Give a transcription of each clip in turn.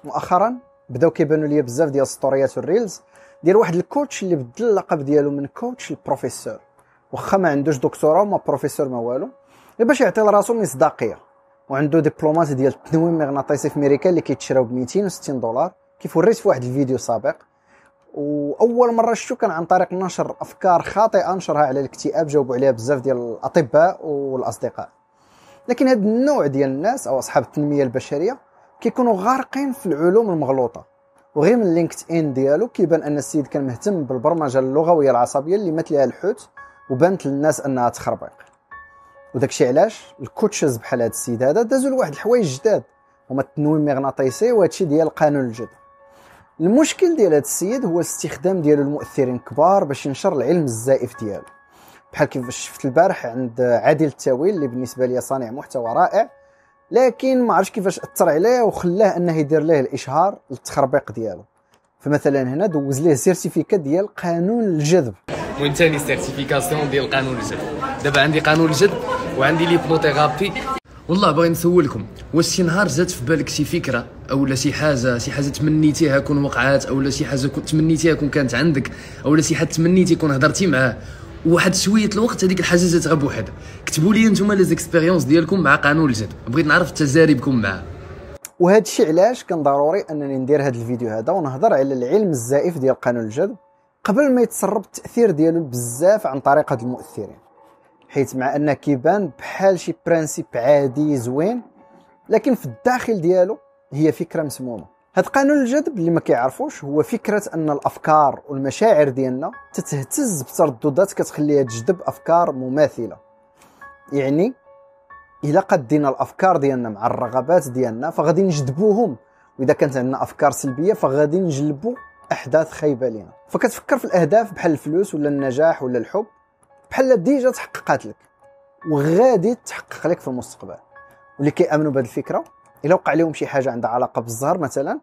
مؤخرا بداو كيبانوا ليا بزاف ديال السطوريات والريلز ديال واحد الكوتش اللي بدل اللقب ديالو من كوتش لبروفيسور، واخا ما عندوش دكتوراه وما بروفيسور ما والو، باش يعطي لراسو مصداقيه. وعنده دبلومات ديال التنويم المغناطيسي في امريكا اللي كيتشراو ب $260 كيف وريت في واحد الفيديو سابق. واول مره شفتو كان عن طريق نشر افكار خاطئه نشرها على الاكتئاب، جاوبوا عليها بزاف ديال الاطباء والاصدقاء. لكن هذا النوع ديال الناس او اصحاب التنميه البشريه كيكونوا غارقين في العلوم المغلوطه، وغير من لينكد ان ديالو كيبان ان السيد كان مهتم بالبرمجه اللغويه العصبيه اللي مثلها الحوت، وبانت للناس انها تخربيق. وداكشي علاش الكوتشز بحال هذا السيد هذا دازوا لواحد الحوايج جداد هما التنويم المغناطيسي وهادشي ديال قانون الجذب. المشكل ديال هذا السيد هو الاستخدام ديالو المؤثرين كبار باش ينشر العلم الزائف ديالو، بحال كيف شفت البارح عند عادل التاويل اللي بالنسبه لي صانع محتوى رائع، لكن ما عرفتش كيفاش اثر عليه وخلاه انه يدير ليه الاشهار للتخربيق ديالو. فمثلا هنا دوز ليه سيرتيفيكات ديال قانون الجذب. المهم ثاني سيرتيفيكاسيون ديال قانون الجذب. دابا عندي قانون الجذب وعندي ليبنوثيرابي. والله باغي نسولكم، واش شي نهار جات في بالك شي فكره اولا شي حاجه تمنيتيها كون وقعات، اولا شي حاجه كنت تمنيتيها كون كانت عندك، اولا شي حد تمنيتي كون هضرتي معاه وواحد شويه الوقت هذيك الحاجه جات غير بوحدها؟ كتبوا لي نتوما لي زيكسبيريونس ديالكم مع قانون الجذب، بغيت نعرف تجاربكم معاه. وهذا الشيء علاش كان ضروري انني ندير هذا الفيديو هذا ونهضر على العلم الزائف ديال قانون الجذب قبل ما يتسرب التاثير ديالو بزاف عن طريق هاد المؤثرين، حيت مع انه كيبان بحال شي برانسيب عادي زوين، لكن في الداخل ديالو هي فكره مسمومه. هاد قانون الجذب اللي ما كيعرفوش هو فكره ان الافكار والمشاعر ديالنا تتهتز بترددات كتخليها تجذب افكار مماثله. يعني الا قدينا الافكار ديالنا مع الرغبات ديالنا فغادي نجذبوهم، واذا كانت عندنا افكار سلبيه فغادي نجلبوا احداث خايبه لينا. فكتفكر في الاهداف بحال الفلوس ولا النجاح ولا الحب بحال ديجا تحققات لك وغادي تحقق لك في المستقبل. واللي كيامنوا بهذه الفكره الا وقع لهم شي حاجه عندها علاقه بالزهر مثلا،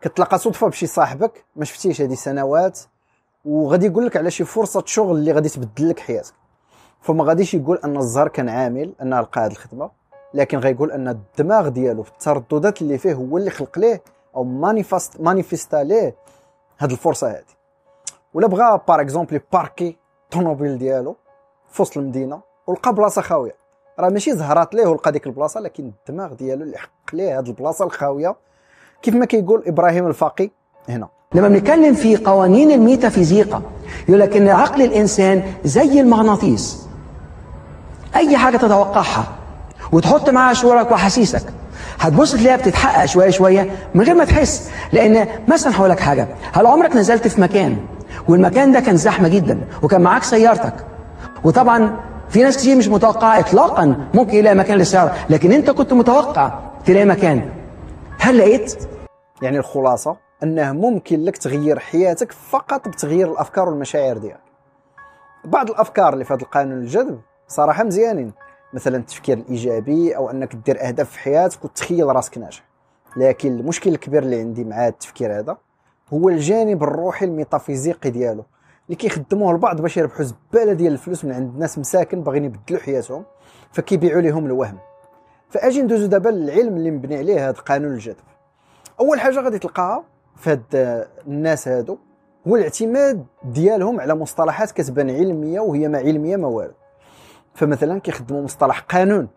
كتلاقى صدفه بشي صاحبك ما شفتيش هذه سنوات وغادي يقول لك على شي فرصه شغل اللي غادي تبدل لك حياتك، فما غاديش يقول ان الزهر كان عامل انه لقى هذه الخدمه، لكن غيقول ان الدماغ ديالو في الترددات اللي فيه هو اللي خلق ليه او مانيفيستا ليه هذه الفرصه هذه. ولا بغى بار اكزومبل باركي طوموبيل ديالو في وسط المدينه ولقى بلاصه خاويه، راه ماشي زهرات ليه ولقى ديك البلاصه، لكن الدماغ ديالو اللي حق ليه هذه البلاصه الخاويه. كيف ما كيقول ابراهيم الفقي هنا لما بنتكلم في قوانين الميتافيزيقا يقول لك ان عقل الانسان زي المغناطيس، اي حاجه تتوقعها وتحط معاها شعورك واحاسيسك هتبص تلاقيها بتتحقق شويه شويه من غير ما تحس. لان مثلا هقول لك حاجه، هل عمرك نزلت في مكان والمكان ده كان زحمه جدا وكان معاك سيارتك، وطبعا في ناس كتير مش متوقعه اطلاقا ممكن يلاقي مكان للسياره، لكن انت كنت متوقع تلاقي مكان، هل لقيت؟ يعني الخلاصه انه ممكن لك تغير حياتك فقط بتغيير الافكار والمشاعر ديالك. بعض الافكار اللي في هذا القانون الجذب صراحه مزيانين، مثلا التفكير الايجابي او انك دير اهداف في حياتك وتخيل راسك ناجح. لكن المشكل الكبير اللي عندي مع هذا التفكير هذا هو الجانب الروحي الميتافيزيقي ديالو اللي كيخدموه البعض باش يربحوا زباله ديال الفلوس من عند ناس مساكن باغيين يبدلوا حياتهم، فكيبيعوا لهم الوهم. فاجي ندوزو دابا للعلم اللي مبني عليه هذا قانون الجذب. اول حاجه غادي تلقاها في هاد الناس هادو هو الاعتماد ديالهم على مصطلحات كتبان علميه وهي ما علميه ما والو. فمثلا كيخدموا مصطلح قانون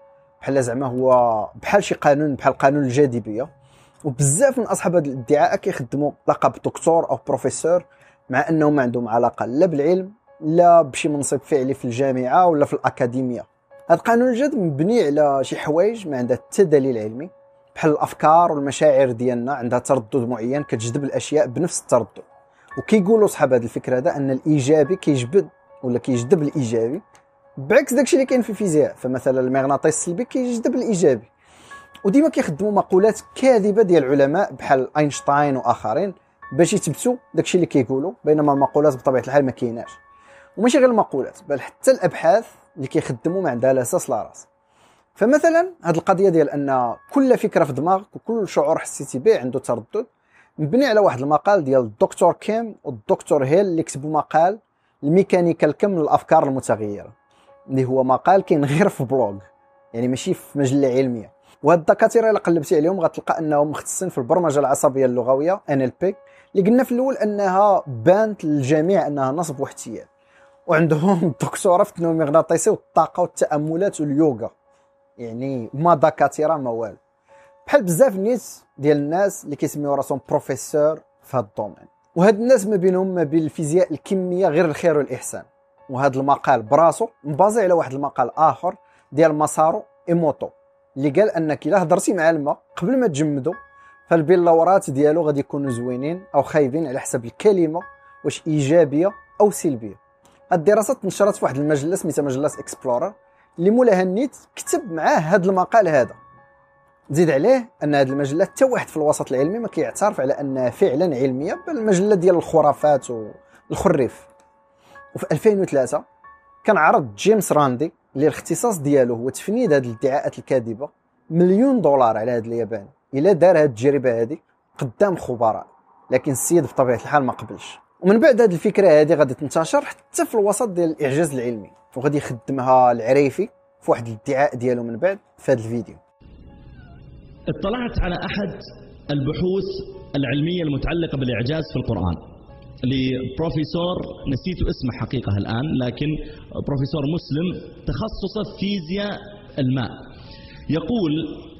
بحال زعما هو بحال شي قانون بحال قانون الجاذبيه، وبزاف من اصحاب هذا الادعاء كيخدموا لقب دكتور او بروفيسور مع انهم ما عندهم علاقه لا بالعلم لا بشي منصب فعلي في الجامعه ولا في الاكاديميه. هذا قانون الجذب مبني على شي حوايج ما عندها حتى دليل علمي، بحال الافكار والمشاعر ديالنا عندها تردد معين كتجذب الاشياء بنفس التردد. وكيقولوا صحاب هذه الفكره هذا ان الايجابي كيجبد ولا كيجذب الايجابي، بعكس داكشي اللي كاين في الفيزياء. فمثلا المغناطيس السلبي كيجذب الايجابي. وديما كيخدموا مقولات كاذبه ديال العلماء بحال اينشتاين واخرين باش يثبتوا داكشي اللي كيقولوا، بينما المقولات بطبيعه الحال ما كايناش. وماشي غير المقولات بل حتى الابحاث اللي كيخدموا ما عندها لا اساس لا راس. فمثلا هذه القضيه ديال ان كل فكره في دماغك وكل شعور حسيتي به عنده تردد مبني على واحد المقال ديال الدكتور كيم والدكتور هيل اللي كتبوا مقال الميكانيكا الكم للافكار المتغيره، اللي هو مقال كاين غير في بلوغ يعني ماشي في مجله علميه. وهاد الدكاتره الا قلبتي عليهم غتلقى انهم مختصين في البرمجه العصبيه اللغويه NLP، اللي قلنا في الاول انها بانت للجميع انها نصب واحتيال. وعندهم الدكتوراه في التنويم المغناطيسي والطاقه والتاملات واليوغا، يعني ما دكاتره ما والو، بحال بزاف نيت ديال الناس اللي كيسميو راسهم بروفيسور في هذا الدومين. وهاد الناس ما بينهم ما بين الفيزياء الكميه غير الخير والاحسان. وهذا المقال براسو مبازي على واحد المقال اخر ديال ماسارو ايموتو، اللي قال انك الا هضرتي مع الماء قبل ما تجمدو فالبلورات ديالو غادي يكونوا زوينين او خايبين على حسب الكلمه واش ايجابيه او سلبيه. هاد الدراسه تنشرت في واحد المجله سميتها مجله اكسبلورر، اللي مولاها النيت كتب معاه هاد المقال هذا. زيد عليه ان هاد المجله حتى واحد في الوسط العلمي ما كيعترف على انها فعلا علميه، بل المجله ديال الخرافات والخريف. وفي 2003 كان عرض جيمس راندي اللي الاختصاص ديالو هو تفنيد هاد الادعاءات الكاذبه $1,000,000 على هاد الياباني الا دار هاد التجربه هادي قدام خبراء، لكن السيد بطبيعه الحال ما قبلش. ومن بعد هاد الفكره هادي غادي تنتشر حتى في الوسط ديال الاعجاز العلمي، وغادي يخدمها العريفي في واحد الادعاء ديالو من بعد في هاد الفيديو. اطلعت على أحد البحوث العلمية المتعلقة بالإعجاز في القرآن لبروفيسور، نسيت اسمه حقيقة الآن، لكن بروفيسور مسلم تخصصه فيزياء الماء.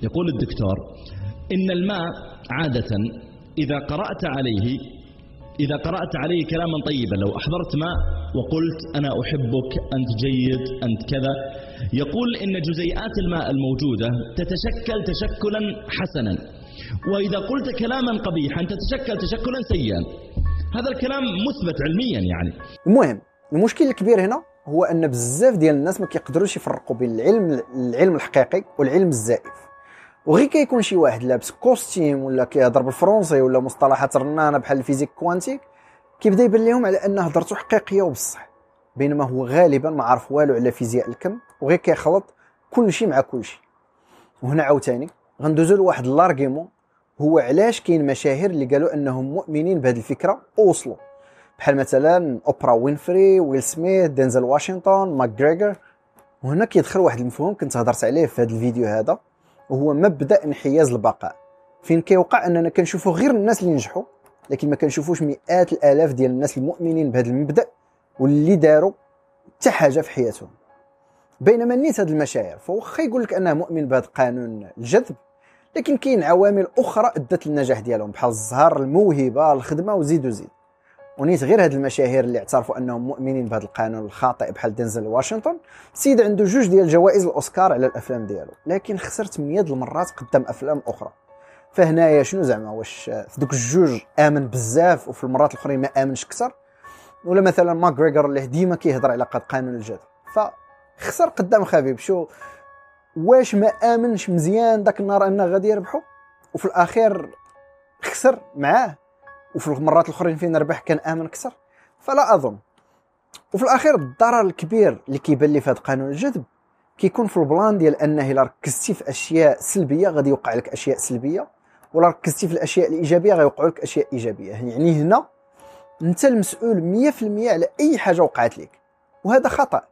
يقول الدكتور إن الماء عادة إذا قرأت عليه كلاما طيبا، لو أحضرت ماء وقلت أنا أحبك، أنت جيد، أنت كذا، يقول إن جزيئات الماء الموجودة تتشكل تشكلا حسنا، وإذا قلت كلاما قبيحا تتشكل تشكلا سيئا. هذا الكلام مثبت علميا يعني. المهم المشكل الكبير هنا هو أن بزاف ديال الناس ما كيقدروش يفرقوا بين العلم الحقيقي والعلم الزائف. وغير كيكون شي واحد لابس كوستيم ولا كيهضر بالفرنسي ولا مصطلحات رنانه بحال الفيزيك كوانتيك، كيبدا يبان لهم على ان هضرته حقيقيه وبصح، بينما هو غالبا ما عارف والو على فيزياء الكم وغير كيخلط كل شيء مع كل شيء. وهنا عاوتاني غندوزو لواحد لارغيمون، هو علاش كاين مشاهير اللي قالوا انهم مؤمنين بهذه الفكره ووصلوا، بحال مثلا اوبرا وينفري، ويل سميث، دينزل واشنطن، ماكغريغور. وهنا كيدخل واحد المفهوم كنت هضرت عليه في هذا الفيديو هذا، وهو مبدا انحياز البقاء، فين كيوقع اننا كنشوفوا غير الناس اللي نجحوا، لكن ما كنشوفوش مئات الالاف ديال الناس المؤمنين بهذا المبدا واللي داروا حتى حاجه في حياتهم. بينما نيت هاد المشاعر فواخا يقول لك انه مؤمن بهذا قانون الجذب، لكن كاين عوامل اخرى ادت للنجاح ديالهم بحال الزهر، الموهبه، الخدمه وزيد وزيد. ونيت غير هاد المشاهير اللي اعترفوا انهم مؤمنين بهذا القانون الخاطئ بحال دينزل واشنطن، السيد عنده 2 ديال جوائز الاوسكار على الافلام ديالو، لكن خسر 8 المرات قدام افلام اخرى. فهنايا شنو زعما، واش في دوك 2 امن بزاف وفي المرات الاخرين ما امنش كثر؟ ولا مثلا ماكغريغور اللي ديما كيهضر على قانون الجذب فخسر قدام خبيب، شو واش ما امنش مزيان داك النهار انه غادي يربحوا وفي الاخير خسر معاه، وفي المرات الاخرين فين ربح كان امن اكثر؟ فلا اظن. وفي الاخير الضرر الكبير اللي كيبان لي في هذا قانون الجذب كيكون في البلان ديال انه الا ركزتي في اشياء سلبيه غادي يوقع لك اشياء سلبيه، ولا ركزتي في الاشياء الايجابيه غيوقعوا لك اشياء ايجابيه. يعني هنا انت المسؤول 100% على اي حاجه وقعت لك، وهذا خطا.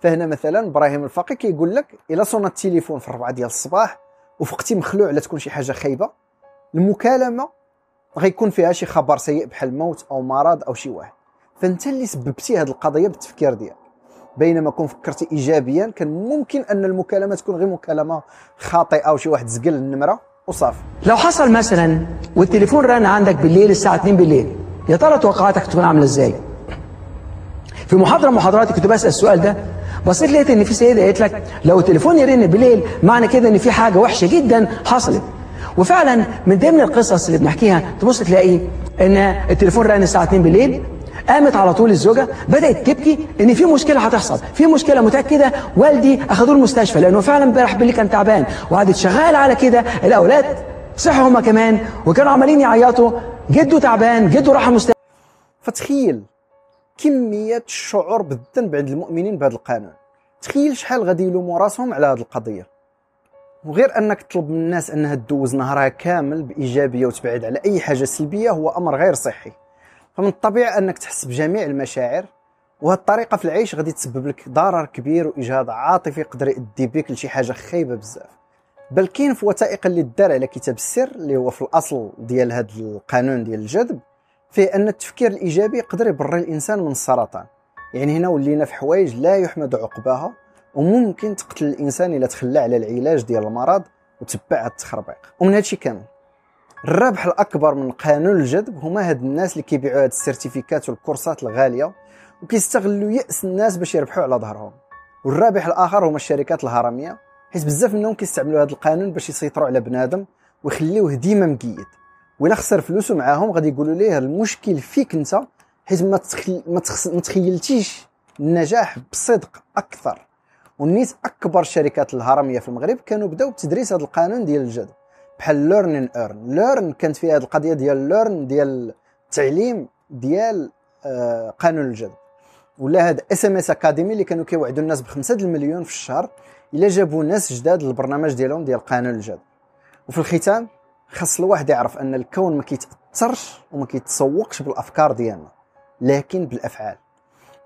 فهنا مثلا ابراهيم الفقي كيقول لك الا صونت التليفون في 4 ديال الصباح وفقتي مخلوع لا تكون شي حاجه خايبه، المكالمه غيكون فيها شي خبر سيء بحال موت او مرض او شي واحد، فانت اللي سببتي هذه القضيه بالتفكير ديالك. بينما كون فكرتي ايجابيا كان ممكن ان المكالمه تكون غير مكالمه خاطئه او شي واحد زقل النمره وصافي. لو حصل مثلا والتليفون رن عندك بالليل الساعه 2 بالليل، يا ترى توقعاتك تكون عامله ازاي؟ في محاضره من محاضراتي كنت بسال السؤال ده، بصيت لقيت ان في سيده قالت لك لو التليفون يرن بالليل معنى كده ان في حاجه وحشه جدا حصلت. وفعلا من ضمن القصص اللي بنحكيها تبص تلاقي ان التليفون رن الساعه 2 بالليل، قامت على طول الزوجه بدات تبكي ان في مشكله هتحصل، في مشكله متاكده، والدي اخذوه المستشفى لانه فعلا امبارح بالليل كان تعبان، وقعدت شغاله على كده. الاولاد صحوا هما كمان وكانوا عمالين يعيطوا، جده تعبان، جده راح المستشفى. فتخيل كميه الشعور بالذنب عند المؤمنين بهذا القانون، تخيل شحال غادي يلوموا راسهم على هذه القضيه. وغير انك تطلب من الناس انها تدوز نهارها كامل بايجابيه وتبعد على اي حاجه سلبيه هو امر غير صحي. فمن الطبيعي انك تحس بجميع المشاعر، وهذه الطريقه في العيش غادي تسبب لك ضرر كبير واجهاد عاطفي يقدر يؤدي بك لشي حاجه خايبه بزاف. بل كاين في وثائق اللي دار على كتاب السر اللي هو في الاصل ديال هذا القانون ديال الجذب فيه ان التفكير الايجابي يقدر يبري الانسان من السرطان. يعني هنا ولينا في حوايج لا يحمد عقباها وممكن تقتل الانسان الا تخلى على العلاج ديال المرض وتبع التخربيق. ومن هادشي كامل الربح الاكبر من قانون الجذب هما هاد الناس اللي كيبيعوا هاد السيرتيفيكات والكورسات الغاليه وكيستغلوا يأس الناس باش يربحوا على ظهرهم. والرابح الاخر هما الشركات الهرميه، حيت بزاف منهم كيستعملوا هذا القانون باش يسيطروا على بنادم ويخليوه ديما مقيد، وإلا خسر فلوسه معاهم غادي يقولوا ليه المشكل فيك انت حيت ما تخيلتيش النجاح بصدق اكثر. ونيت اكبر الشركات الهرميه في المغرب كانوا بداو بتدريس هذا القانون ديال الجذب بحال ليرن ايرن. ليرن كانت فيها هذه القضيه ديال ليرن ديال التعليم ديال قانون الجذب، ولا هذا اس ام اس اكاديمي اللي كانوا كيوعدوا الناس ب5 المليون في الشهر الا جابوا ناس جداد للبرنامج ديالهم ديال قانون الجذب. وفي الختام خاص الواحد يعرف ان الكون ما كيتاثرش وما كيتسوقش بالافكار ديالنا لكن بالافعال.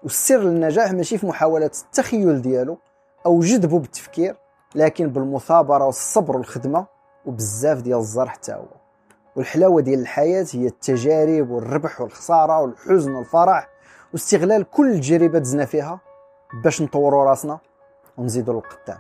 والسر للنجاح ماشي في محاوله التخيل ديالو او جذبه بالتفكير، لكن بالمثابره والصبر والخدمه وبزاف ديال الزر حتى هو. والحلاوه ديال الحياه هي التجارب والربح والخساره والحزن والفرح واستغلال كل تجربه دزنا فيها باش نطوروا راسنا ونزيدوا للقدام.